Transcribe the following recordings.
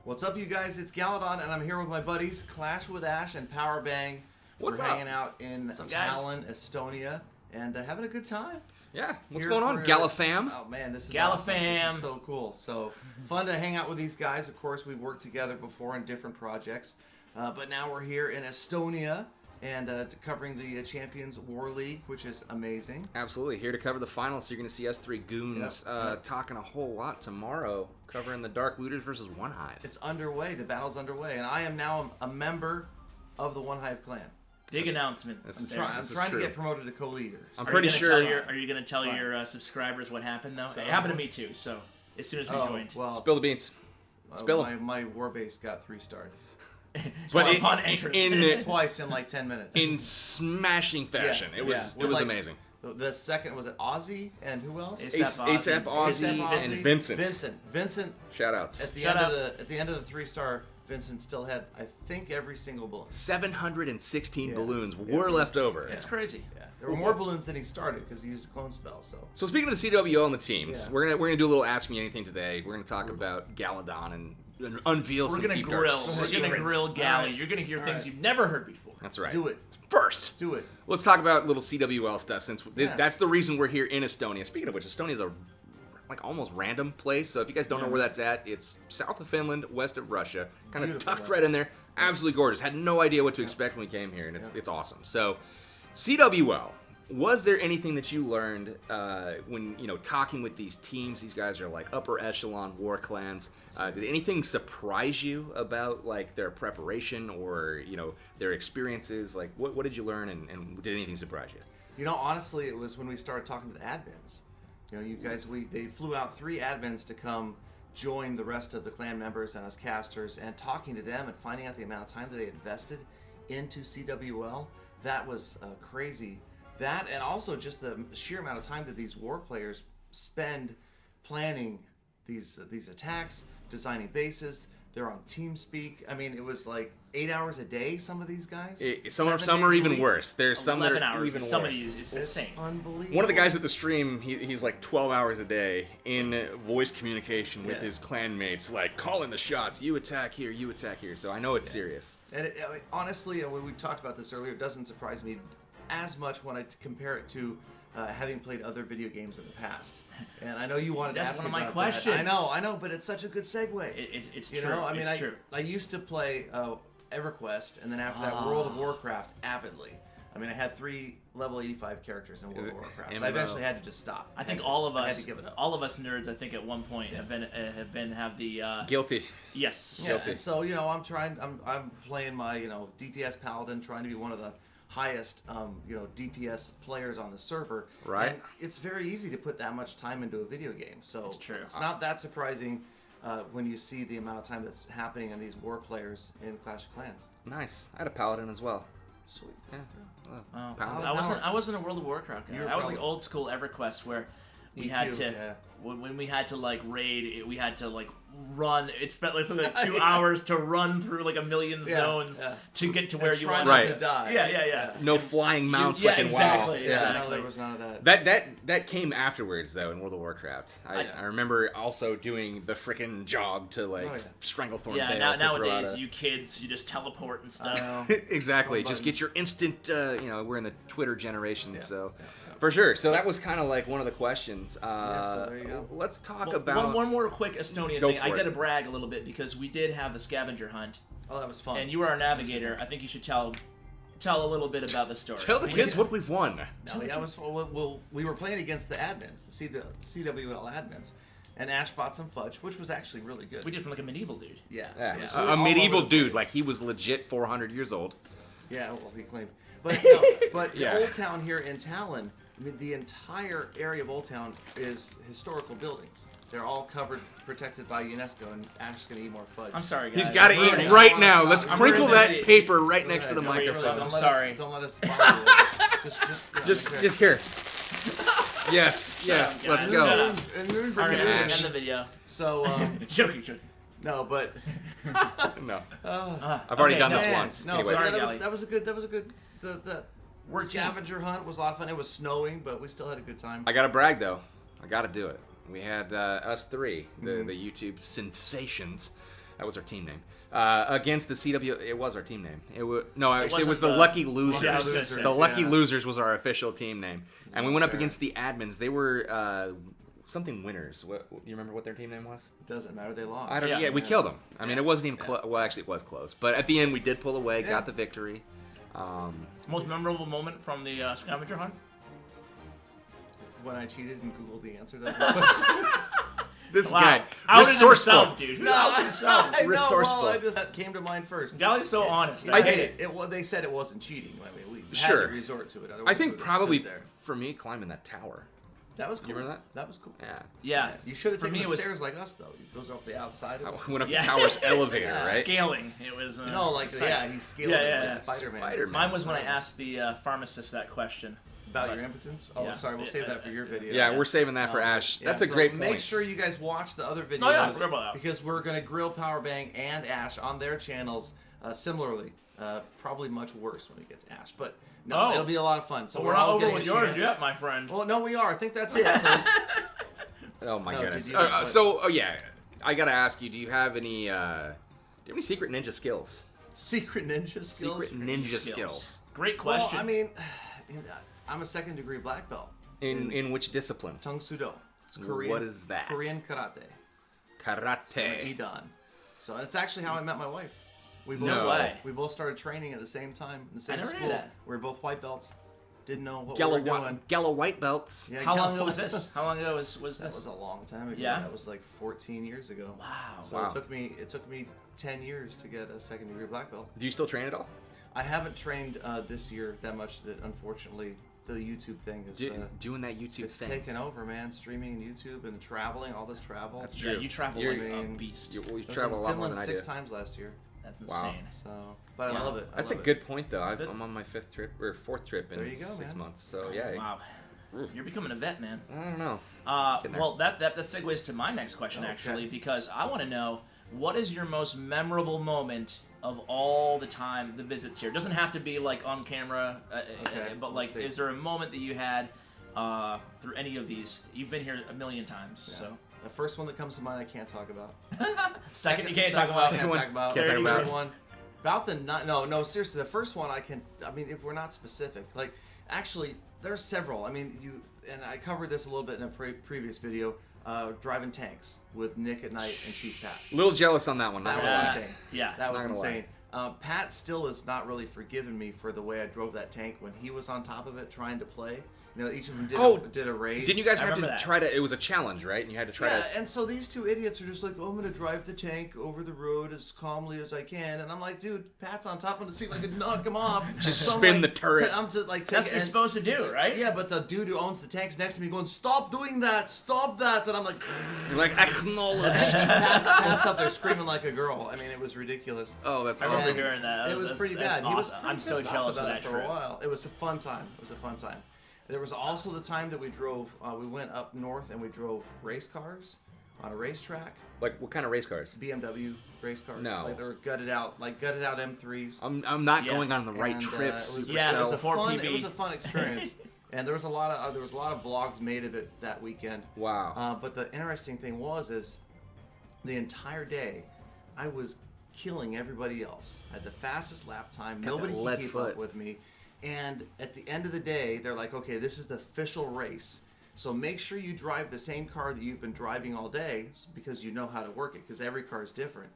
What's up, you guys? It's Gala-story, and I'm here with my buddies, Clash with Ash and Powerbang. What's We're up? hanging out in Tallinn, Estonia, and having a good time. Yeah, what's Here going on, for- Gala fam? Oh man, this is Gala awesome. fam. This is so cool. So fun to hang out with these guys. Of course, we've worked together before in different projects, but now we're here in Estonia and covering the Champions War League, which is amazing. Absolutely, here to cover the finals. So you're going to see us three goons talking a whole lot tomorrow, covering the Dark Looters versus One Hive. It's underway. The battle's underway, and I am now a member of the One Hive clan. Big announcement. I'm trying to get promoted to co-leader. I'm pretty sure. Are you going to tell your subscribers what happened, though? It happened to me, too, so as soon as we joined. Well, Spill the beans. Spill them. my war base got 3 stars. But upon entrance. Twice in like 10 minutes. in smashing fashion. Yeah, It was yeah. it was Like, amazing. The second, was it Ozzy and who else? ASAP Ozzy and Vincent. Vincent. Shout outs. At the end of the 3-star, Vincent still had, I think, every single balloon. 716 balloons Yeah. were left over. It's crazy. Yeah, there were more balloons than he started because he used a clone spell. So speaking of the CWL and the teams, Yeah. we're gonna do a little Ask Me Anything today. We're gonna talk about Galadon and unveil some deep dark secrets. We're gonna grill Gally. Alright. You're gonna hear things Alright. you've never heard before. That's right. Do it. First, Do it. let's talk about little CWL stuff since Yeah. that's the reason we're here in Estonia. Speaking of which, Estonia is a like almost random place. So if you guys don't know where that's at, it's south of Finland, west of Russia, kind of Beautiful, tucked yeah. right in there. Absolutely gorgeous. Had no idea what to expect when we came here, and it's awesome. So CWL. Was there anything that you learned when talking with these teams? These guys are like upper echelon war clans. Did anything surprise you about like their preparation or their experiences? Like what did you learn and did anything surprise you? Honestly, it was when we started talking to the admins. You guys, they flew out 3 admins to come join the rest of the clan members and us casters, and talking to them and finding out the amount of time that they invested into CWL. That was crazy. That, and also just the sheer amount of time that these war players spend planning these attacks, designing bases. They're on TeamSpeak. I mean, it was like 8 hours a day. Some of these guys. Some are even worse. There's some that 11 are hours. even Some worse. of these, it's insane. Unbelievable. One of the guys at the stream, he's like 12 hours a day in voice communication with Yeah. his clanmates, like calling the shots. You attack here, you attack here. So I know it's serious. And honestly, when we talked about this earlier, it doesn't surprise me as much when I compare it to having played other video games in the past. And I know you wanted to That's ask one me of my about questions. that. I know, but it's such a good segue. It's You true. know, I mean, it's true. I used to play EverQuest, and then after that, World of Warcraft avidly. I mean, I had 3 level 85 characters in World of Warcraft. MMO. I eventually had to just stop. I think I all of had us, to give it up. all of us nerds, I think at one point have the Guilty. yes. Yeah, Guilty. and so I'm playing my DPS paladin, trying to be one of the highest DPS players on the server. Right. And it's very easy to put that much time into a video game. So It's true. It's not that surprising when you see the amount of time that's happening on these war players in Clash of Clans. Nice. I had a paladin as well. Sweet. Yeah. Oh, Paladin. I wasn't a World of Warcraft guy. You were I was like probably- old school EverQuest where we EQ, had to yeah. when we had to like raid, we had to like run. It spent like something like 2 hours to run through like a million zones yeah. to get to where you try want not Right. to die. Yeah. No flying mounts yeah, like in exactly, WoW. exactly. No, there was none of that. That came afterwards though in World of Warcraft. I remember also doing the frickin' jog to like Stranglethorn Yeah, Vale to throw nowadays out you kids, you just teleport and stuff. exactly. One Just button. get your instant. We're in the Twitter generation, so yeah. for sure. So that was kind of like one of the questions. so there you go. Let's talk Well, about one more quick Estonia Go thing. for I it. got to brag a little bit because we did have the scavenger hunt, Oh, that was fun. and you were our navigator. I think you should tell a little bit about the story. Tell the kids what we've won. No, yeah, we were playing against the admins, the CWL admins, and Ash bought some fudge, which was actually really good. We did from like a medieval dude. Yeah. Yeah, So a all medieval over the dude, place. like he was legit 400 years old. Yeah, well, he claimed. But no, but Yeah. the Old Town here in Tallinn, I mean, the entire area of Old Town is historical buildings. They're all covered, protected by UNESCO, and Ash is gonna eat more fudge. I'm sorry, guys. He's got to I'm eat ruining- right now. Let's I'm crinkle ruining the that video. paper right next to the Go ahead, go ahead. microphone. I'm sorry. Don't let us bother you. Just okay. here. Yes, Shut up, let's guys. go. Shut up. And we're All right, freaking Ash. end the video. So, Joking. no, but No, uh, I've already Okay, done no. this man, once. No, Anyways. but Sorry, that Gally. was a good. The We're scavenger hunt was a lot of fun. It was snowing, but we still had a good time. I gotta brag though. I gotta do it. We had us three, the YouTube sensations, That was our team name. Against the CW, it was our team name. It was actually it was the wasn't Lucky Losers. Yeah, I was gonna say, The Lucky yeah. Losers was our official team name, and we went up fair. against the admins. They were something winners. What you remember what their team name was? It doesn't matter. They lost. I don't. Yeah. Yeah, we killed them. I mean, it wasn't even close. Well, actually, it was close. But at the end, we did pull away, Yeah. got the victory. Most memorable moment from the scavenger hunt? When I cheated and Googled the answer to that question. This Wow. guy, Outed resourceful. himself, dude. Outed himself. I know, Resourceful. well, that came to mind first. Galley's so honest. I think- hate it. They said it wasn't cheating. I mean, we had Sure. to resort to it. I Otherwise think we would've probably stood there. for me climbing that tower. That was cool. You remember that? That was cool. Yeah. Yeah. You should have For taken me, the it was stairs like us, though. He goes up the outside. I Of it. went up Yeah. the tower's elevator, Yeah. right? Scaling. It was. You know, like exciting. yeah, he's scaling Yeah, like yeah. Spider-Man. Spider-Man. Mine was when I asked the pharmacist that question. About your impotence. Oh, Yeah. sorry. We'll save that for your video. Yeah, we're saving that for Um, Ash. yeah, That's a so great Make point. sure you guys watch the other videos Oh, yeah, I forgot about that. because we're gonna grill Powerbang and Ash on their channels similarly. Probably much worse when it gets Ash, but no, Oh. it'll be a lot of fun. So So we're not all over getting with a yours chance. yet, my friend. Well, no, we are. I think that's it. So, Oh my No, goodness. did you- So, yeah, I gotta ask you: do you have any? Do you have any secret ninja skills? secret ninja skills. Secret ninja skills. Great Well, question. I mean, I'm a second-degree black belt. In which discipline? Tung Sudo. It's Korean. What is that? Korean karate. Karate. Idan. So that's actually how I met my wife. We both No way. We both started training at the same time in the same never knew school. that. We were both white belts. Didn't know what Gala, we were doing. Gala white belts. Yeah, How long Gala ago was belts. this? How long ago was That this? was a long time ago. Yeah? That was like 14 years ago. Wow. So Wow. it took me 10 years to get a second degree black belt. Do you still train at all? I haven't trained this year that much. That unfortunately the YouTube thing is Doing that YouTube it's thing. taken over, man. Streaming and YouTube and traveling, all this travel. That's Yeah, true. you travel You're- like a I mean, beast. We I was travel a in lot more Finland than I 6 do. times last year. That's Wow. insane. So, but Yeah. I love it. I That's a love it. good point, though. But- I'm on my fourth trip in There you go, 6 man. months. So yeah, Wow. You're becoming a vet, man. I don't know. Getting there. Well, that segues to my next question, Okay. actually, because I want to know, what is your most memorable moment of all the time the visits here? It doesn't have to be like on camera, Okay, but like, let's see. is there a moment that you had through any of these? You've been here a million times, so. The first one that comes to mind, I can't talk about. Second, you The can't second talk one, about. I can't one, talk about. can't talk The about. third one, about the no, seriously, the first one I can. I mean, if we're not specific, like actually, there's several. I mean, and I covered this a little bit in a previous video. Driving tanks with Nick at night and Chief Pat. A little jealous on that one. That not was gonna lie. insane. Yeah. That was Not gonna lie. insane. Pat still has not really forgiven me for the way I drove that tank when he was on top of it trying to play. You know, each of them did a raid. Didn't you guys I have to remember that. try to? It was a challenge, right? And you had to try Yeah, to. and so these two idiots are just like, oh, I'm gonna drive the tank over the road as calmly as I can, and I'm like, dude, Pat's on top of the seat, like, I could knock him off. Just So I'm spin like, the turret. I'm just like, That's what you're supposed to do, right? Yeah, but the dude who owns the tank's next to me going, stop doing that, stop that, and I'm like, You're like acknowledge. Pat's up there screaming like a girl. I mean, it was ridiculous. Oh, that's I remember awesome. hearing that. It was That's- pretty that's bad. He was awesome. pretty I'm so pissed off jealous of about that it for trip. a while. It was a fun time. It was a fun time. There was also the time that we drove. We went up north and we drove race cars on a racetrack. Like what kind of race cars? BMW race cars. No. Like they were gutted out M3s. I'm not Yeah. going on the right And, trips. it was, Yeah, it was a before fun. PB. It was a fun experience. And there was a lot of vlogs made of it that weekend. Wow. But the interesting thing is the entire day, I was killing everybody else. I had the fastest lap time. Got Nobody that could lead keep foot. up with me. And at the end of the day, they're like, okay, this is the official race. So make sure you drive the same car that you've been driving all day because you know how to work it because every car is different.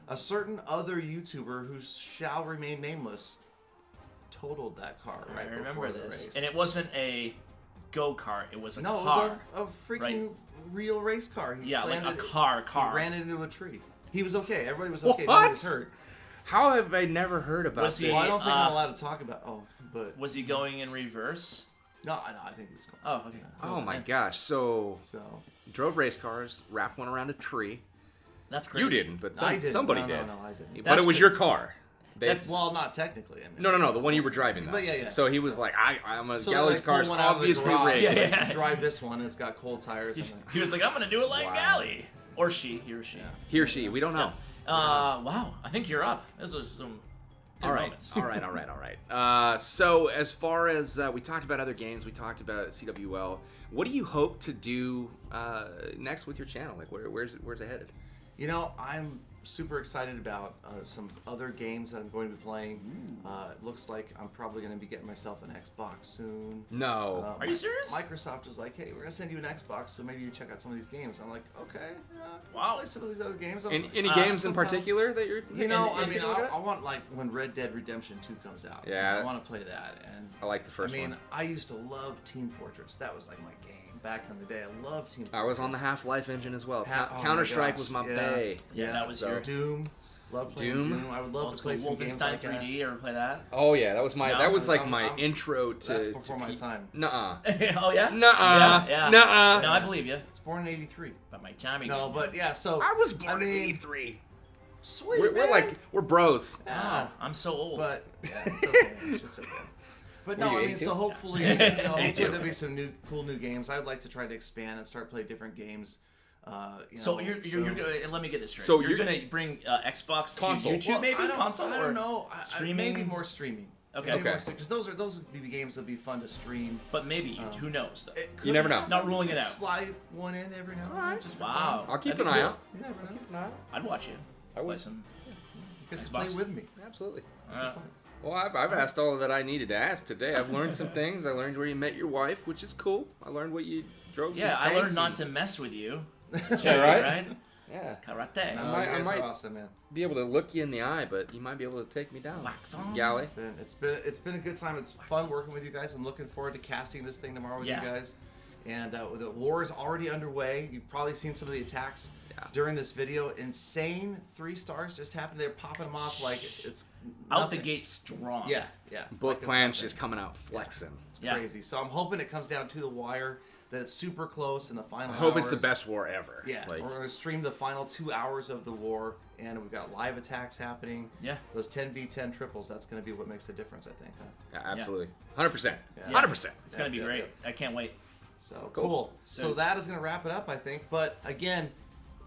A certain other YouTuber who shall remain nameless totaled that car right I remember before the this. race. And it wasn't a go-kart, it was a no, car. it was a freaking real race car. He Yeah, like slammed a it- car. He ran it into a tree. He was okay. Everybody was okay. What? Nobody was hurt. How have I never heard about Was he- this? Well, I don't think I'm allowed to talk about. But Was he going in reverse? no, I think he was going. Oh, okay. Oh my man. gosh! So So drove race cars, wrapped one around a tree. That's crazy. You didn't, but I didn't. somebody No, did. no, I didn't. But That's it was cra- your car. That's- Well, not technically. I mean, No, the one you were driving. Though. But yeah. So he was like, I'm a So Galley's they pull car's one out of the obviously garage, rigged. Yeah, like, yeah. Drive this one. And it's got cold tires. And He was like, I'm gonna do it like Wow. Galley. Or she, he or she. He or she, we don't know. Wow, I think you're up. This was some good All right, moments. all right. So as far as we talked about other games, we talked about CWL. What do you hope to do next with your channel? Like, where's it headed? You know, I'm super excited about some other games that I'm going to be playing. It looks like I'm probably going to be getting myself an Xbox soon. No. Are you serious? Microsoft was like, hey, we're going to send you an Xbox, so maybe you check out some of these games. I'm like, okay. Wow. Play some of these other games. Any games in particular that you're I want like when Red Dead Redemption 2 comes out. Yeah. I want to play that. And I like the first one. I used to love Team Fortress. That was like my game back in the day. I loved Team Fortress. I was on the Half-Life engine as well. Oh my Counter-Strike gosh, was my yeah. bae. Yeah, that was your Doom. Love playing Doom. I would love to play some games Wolfenstein like 3D. Ever play that? Oh yeah, that was my No, that was like I'm- my I'm- intro to. That's before my time. Nuh-uh. Oh yeah. Nuh-uh. Yeah. Nuh-uh. No, I believe you. It's born in '83. But my timing. No, but yeah. So I was born in mean, '83. Sweet. We're bros. Wow, I'm so old. But yeah, it's okay. It's okay. But Were no, you I mean, 82? so hopefully, hopefully there'll be some cool new games. I'd like to try to expand and start playing different games. So you're let me get this straight. So you're you're- gonna bring Xbox Console. to YouTube, Well, maybe I don't, console. I or don't know. Streaming. Maybe more streaming. Okay. Okay. Because those would be games that'd be fun to stream. But maybe who knows? Though. It could You never know. happen. Not ruling You it could out. Slide one in every now and then. Alright. Just for Wow. fun. I'll keep That'd an be eye cool. out. You never know. I'd watch you. I would. Play some. You guys can play Xbox. with me. Absolutely. It'd be fun. Well, I've asked all that I needed to ask today. I've learned some things. I learned where you met your wife, which is cool. I learned what you drove. Yeah, some I learned tanks not and- to mess with you. Yeah, right? Right? Yeah. Karate. No, might- you guys I might- are awesome, man. Be able to look you in the eye, but you might be able to take me down. Wax on. Galley. It's been a good time. It's fun working with you guys. I'm looking forward to casting this thing tomorrow with Yeah. you guys. And the war is already underway. You've probably seen some of the attacks Yeah. during this video. Insane 3 stars just happened. They're popping them off like it's Out the nothing. gate strong. Yeah, yeah. Both Like it's clans nothing. just coming out flexing. It's Yeah. crazy. So I'm hoping it comes down to the wire. That it's super close in the final I hope it's hours. the best war ever. Yeah, Like, we're going to stream the final 2 hours of the war, and we've got live attacks happening. Yeah. Those 10v10 triples, that's going to be what makes the difference, I think. Huh? yeah, absolutely. 100%. Yeah. 100%. It's gonna be Yeah, great. yeah. I can't wait. So Cool. cool. So- So that is going to wrap it up, I think. But again,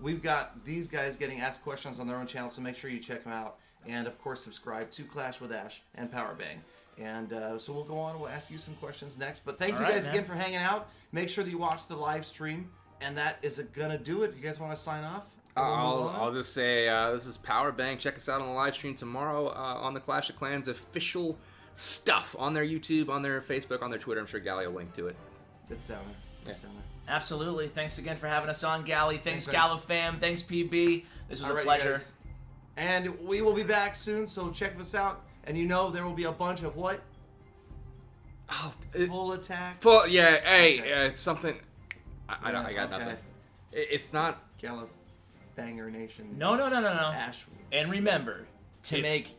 we've got these guys getting asked questions on their own channel, so make sure you check them out. And of course, subscribe to Clash with Ash and Powerbang. And so we'll go on. We'll ask you some questions next. But thank All you right, guys man. again for hanging out. Make sure that you watch the live stream. And that is gonna do it. You guys want to sign off? Or we'll move on? I'll just say this is Powerbang. Check us out on the live stream tomorrow on the Clash of Clans official stuff on their YouTube, on their Facebook, on their Twitter. I'm sure Gally will link to it. It's down there. It's down there. Absolutely. Thanks again for having us on, Gally. Thanks, Thanks, man. Gala fam. Thanks, PB. This was All a right, you pleasure. guys. And we will be back soon, so check us out. And you know there will be a bunch of what? Oh, Full attacks. full, yeah. Hey, Okay. it's something. I got Okay. nothing. It's not. Gala Banger Nation. No. Ash. And remember to It's- make.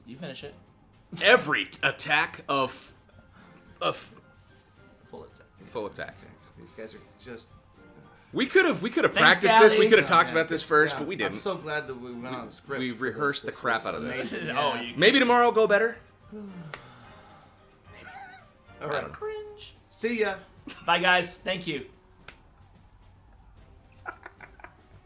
You finish it. Every attack of Full attack. full attack. These guys are just. We could have Thanks, practiced this. We Gally. could have talked Yeah, about this it's- first, yeah, but we didn't. I'm so glad that we went on the script. We've for this. rehearsed the This crap was out of this. amazing. Oh, Yeah. you- Maybe tomorrow will go better. All right. Cringe. See ya. Bye, guys. Thank you.